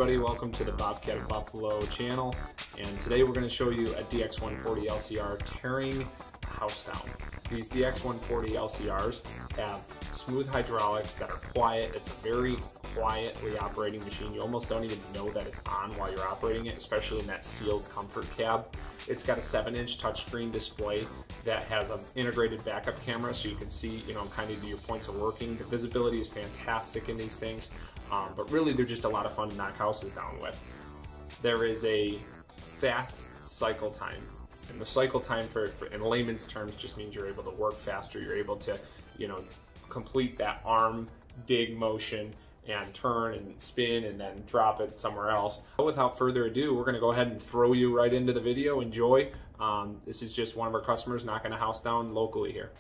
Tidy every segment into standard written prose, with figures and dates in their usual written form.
everybody, welcome to the Bobcat of Buffalo channel, and today we're going to show you a DX140 LCR tearing a house down. These DX140 LCRs have smooth hydraulics that are quiet. It's a very quietly operating machine. You almost don't even know that it's on while you're operating it, especially in that sealed comfort cab. It's got a 7-inch touchscreen display that has an integrated backup camera, so you can see, kind of your points of working. The visibility is fantastic in these things, but really they're just a lot of fun to knock houses down with. There is a fast cycle time, and the cycle time for in layman's terms just means you're able to work faster. You're able to, complete that arm dig motion and turn and spin and then drop it somewhere else. But without further ado, we're going to go ahead and throw you right into the video. Enjoy. This is just one of our customers knocking a house down locally here.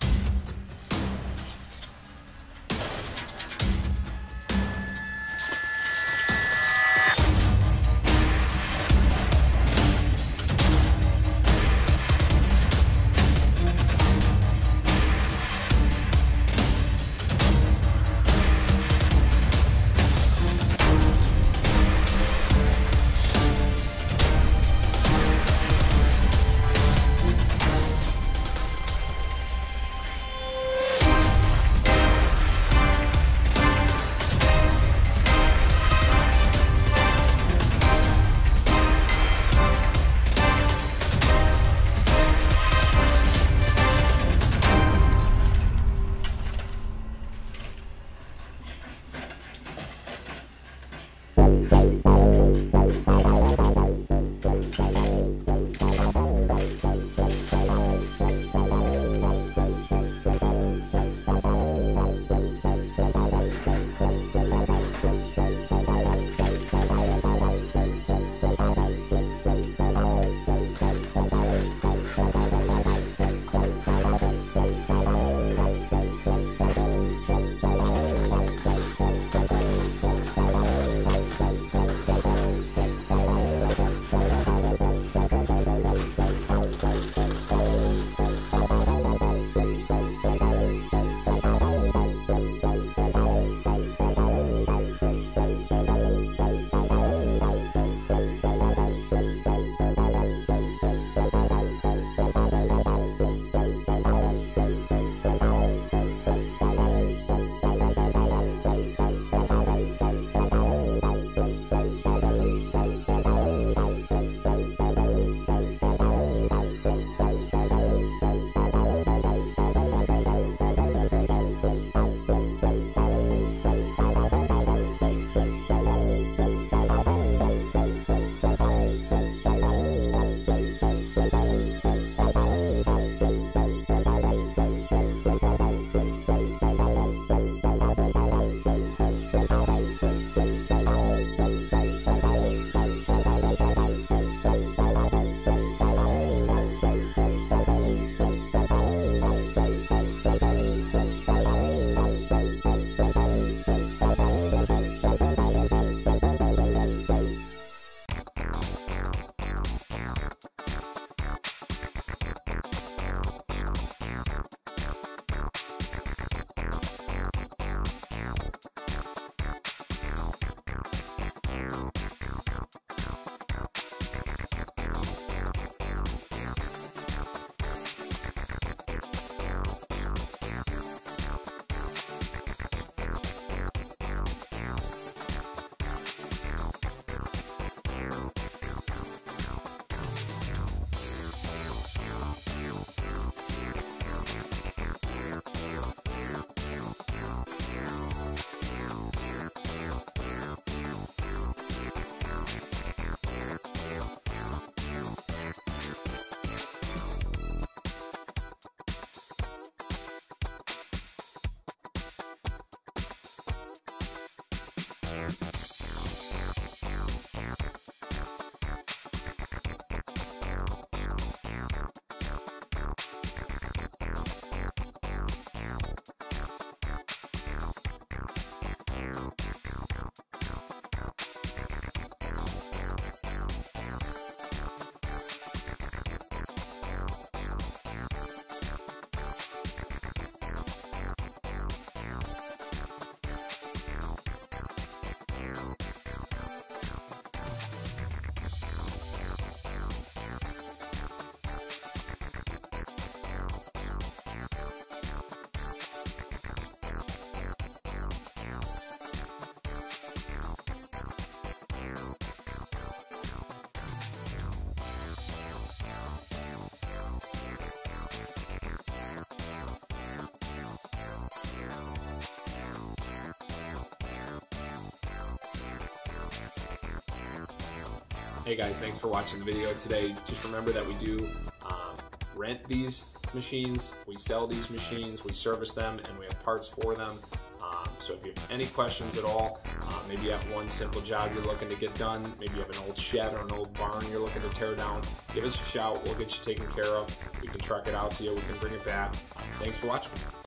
Hey guys, thanks for watching the video today. Just remember that we do rent these machines, we sell these machines, we service them, and we have parts for them. So if you have any questions at all, maybe you have one simple job you're looking to get done, maybe you have an old shed or an old barn you're looking to tear down, give us a shout, we'll get you taken care of. We can truck it out to you, we can bring it back. Thanks for watching.